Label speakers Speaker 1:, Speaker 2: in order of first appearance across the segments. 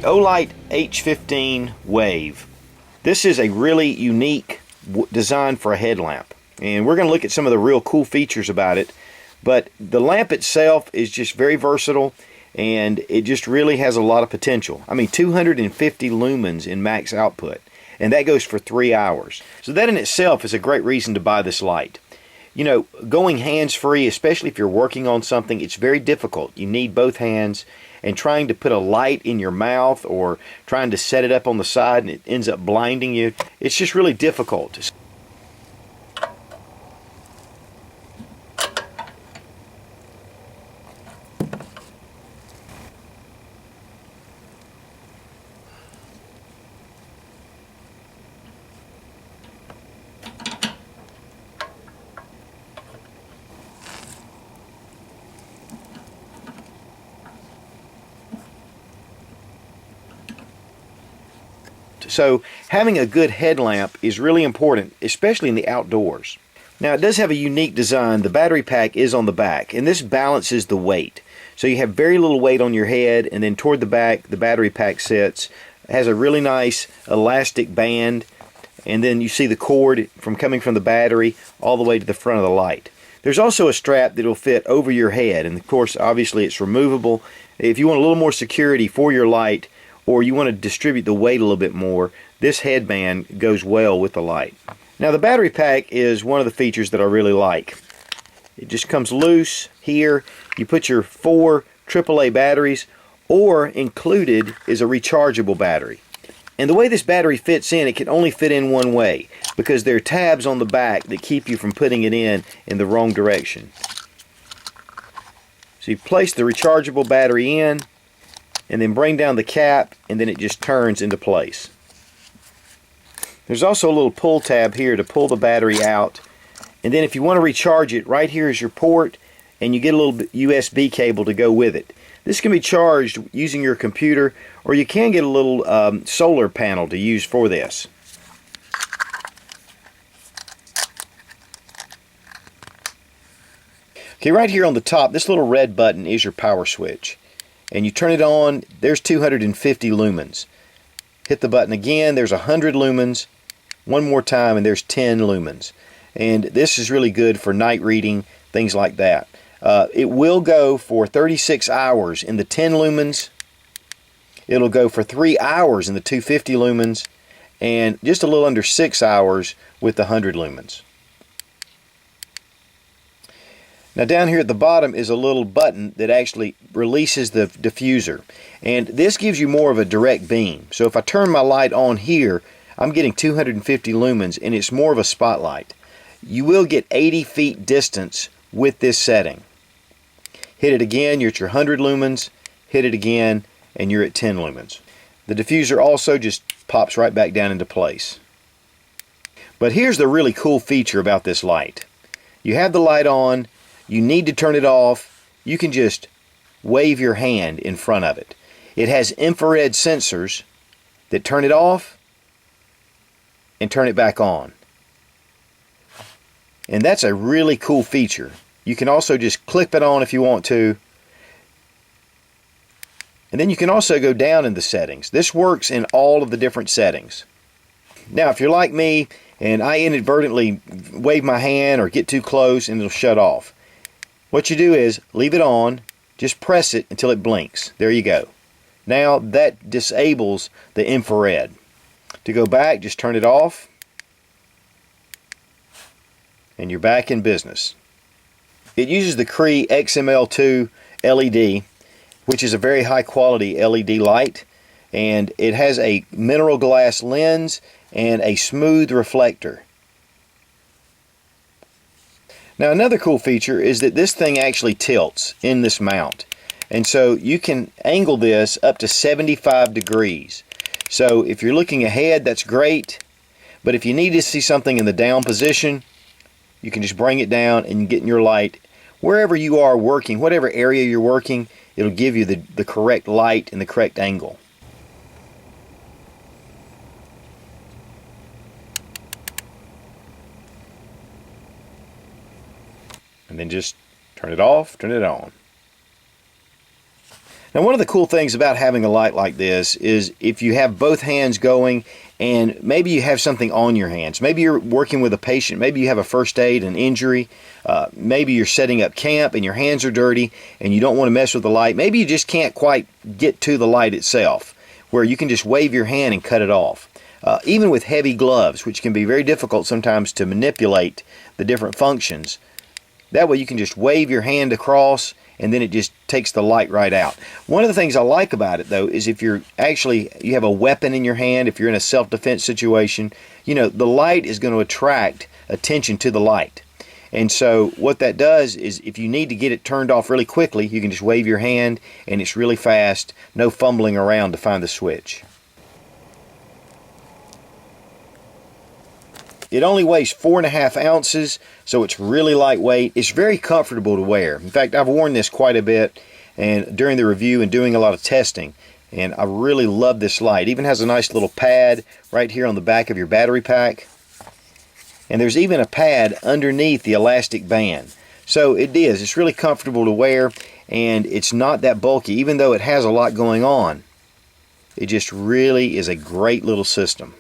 Speaker 1: Olight H15 Wave. This is a really unique design for a headlamp, and we're going to look at some of the real cool features about it. But the lamp itself is just very versatile, and it just really has a lot of potential. I mean, 250 lumens in max output, and that goes for 3 hours. So that in itself is a great reason to buy this light. You know, going hands-free, especially if you're working on something, it's very difficult. You need both hands, and trying to put a light in your mouth or trying to set it up on the side and it ends up blinding you, it's just really difficult. So having a good headlamp is really important, especially in the outdoors. Now it does have a unique design. The battery pack is on the back, and this balances the weight. So you have very little weight on your head, and then toward the back the battery pack sits. It has a really nice elastic band, and then you see the cord coming from the battery all the way to the front of the light. There's also a strap that will fit over your head, and of course obviously it's removable. If you want a little more security for your light, or you want to distribute the weight a little bit more, this headband goes well with the light. Now the battery pack is one of the features that I really like. It just comes loose here. You put your 4 AAA batteries, or included is a rechargeable battery. And the way this battery fits in, it can only fit in one way, because there are tabs on the back that keep you from putting it in the wrong direction. So you place the rechargeable battery in, and then bring down the cap, and then it just turns into place. There's also a little pull tab here to pull the battery out, and then if you want to recharge it, right here is your port, and you get a little USB cable to go with it. This can be charged using your computer, or you can get a little solar panel to use for this. Okay, right here on the top, this little red button is your power switch. And you turn it on, there's 250 lumens. Hit the button again, there's 100 lumens. One more time and there's 10 lumens. And this is really good for night reading, things like that. It will go for 36 hours in the 10 lumens. It'll go for 3 hours in the 250 lumens, and just a little under 6 hours with the 100 lumens. Now down here at the bottom is a little button that actually releases the diffuser, and this gives you more of a direct beam. So if I turn my light on here, I'm getting 250 lumens, and it's more of a spotlight. You will get 80 feet distance with this setting. Hit it again, you're at your 100 lumens. Hit it again, and you're at 10 lumens. The diffuser also just pops right back down into place. But here's the really cool feature about this light. You have the light on. You need to turn it off. You can just wave your hand in front of it. It has infrared sensors that turn it off and turn it back on. And that's a really cool feature. You can also just clip it on if you want to. And then you can also go down in the settings. This works in all of the different settings. Now if you're like me and I inadvertently wave my hand or get too close and it'll shut off, what you do is leave it on, just press it until it blinks. There you go. Now that disables the infrared. To go back, just turn it off, and you're back in business. It uses the Cree XML2 LED, which is a very high quality LED light, and it has a mineral glass lens and a smooth reflector. Now another cool feature is that this thing actually tilts in this mount, and so you can angle this up to 75 degrees. So if you're looking ahead, that's great, but if you need to see something in the down position, you can just bring it down and get in your light. Wherever you are working, whatever area you're working, it'll give you the correct light and the correct angle. And then just turn it off, turn it on. Now, one of the cool things about having a light like this is if you have both hands going and maybe you have something on your hands. Maybe you're working with a patient. Maybe you have a first aid, an injury. Maybe you're setting up camp and your hands are dirty and you don't want to mess with the light. Maybe you just can't quite get to the light itself, where you can just wave your hand and cut it off. Even with heavy gloves, which can be very difficult sometimes to manipulate the different functions. That way you can just wave your hand across and then it just takes the light right out. One of the things I like about it, though, is if you have a weapon in your hand, if you're in a self-defense situation, the light is going to attract attention to the light. And so what that does is if you need to get it turned off really quickly, you can just wave your hand and it's really fast, no fumbling around to find the switch. It only weighs 4.5 ounces, so it's really lightweight. It's very comfortable to wear. In fact, I've worn this quite a bit and during the review and doing a lot of testing, and I really love this light. It even has a nice little pad right here on the back of your battery pack, and there's even a pad underneath the elastic band. So it's really comfortable to wear, and it's not that bulky, even though it has a lot going on. It just really is a great little system.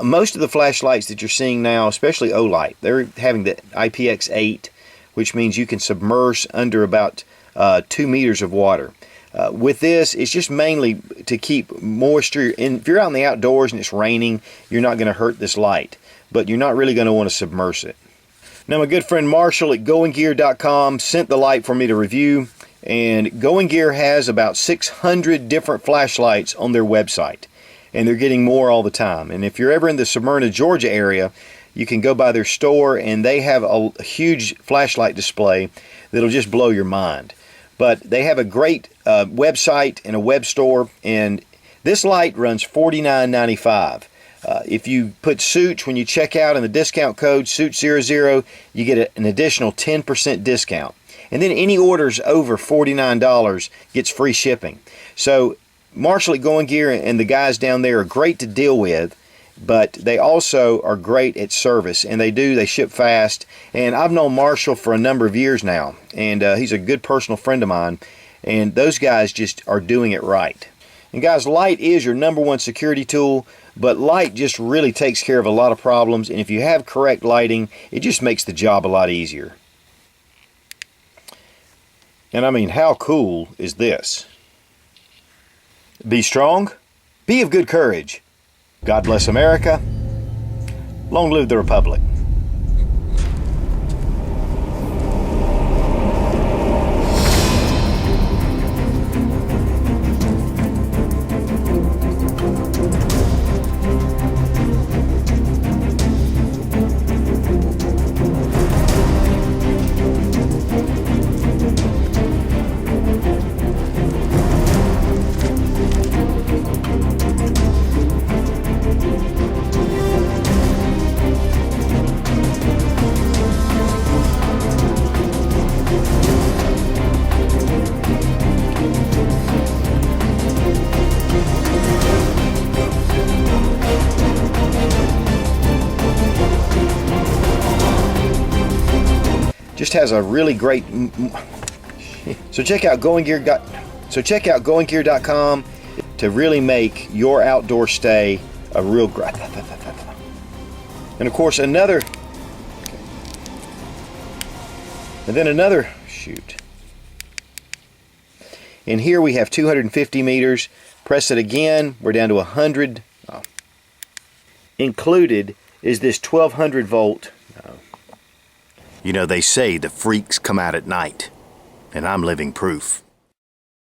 Speaker 1: Most of the flashlights that you're seeing now, especially Olight, they're having the IPX8, which means you can submerge under about 2 meters of water. With this, it's just mainly to keep moisture. If you're out in the outdoors and it's raining, you're not going to hurt this light, but you're not really going to want to submerge it. Now, my good friend Marshall at goinggear.com sent the light for me to review, and Going Gear has about 600 different flashlights on their website. And they're getting more all the time. And if you're ever in the Smyrna, Georgia area, you can go by their store and they have a huge flashlight display that'll just blow your mind. But they have a great website and a web store, and this light runs $49.95. If you put Suits when you check out in the discount code Suits00, you get an additional 10% discount. And then any orders over $49 gets free shipping. So Marshall at Going Gear and the guys down there are great to deal with, but they also are great at service, and they ship fast. And I've known Marshall for a number of years now, and he's a good personal friend of mine, and those guys just are doing it right. And guys, light is your #1 security tool, but light just really takes care of a lot of problems, and if you have correct lighting, it just makes the job a lot easier. And I mean, how cool is this? Be strong, be of good courage. God bless America. Long live the Republic. Just has a really great. So check out goinggear.com to really make your outdoor stay a real great. And of course another. And then another shoot. And here we have 250 meters. Press it again. We're down to 100. Oh. Included is this 1200 volt. You know, they say the freaks come out at night, and I'm living proof.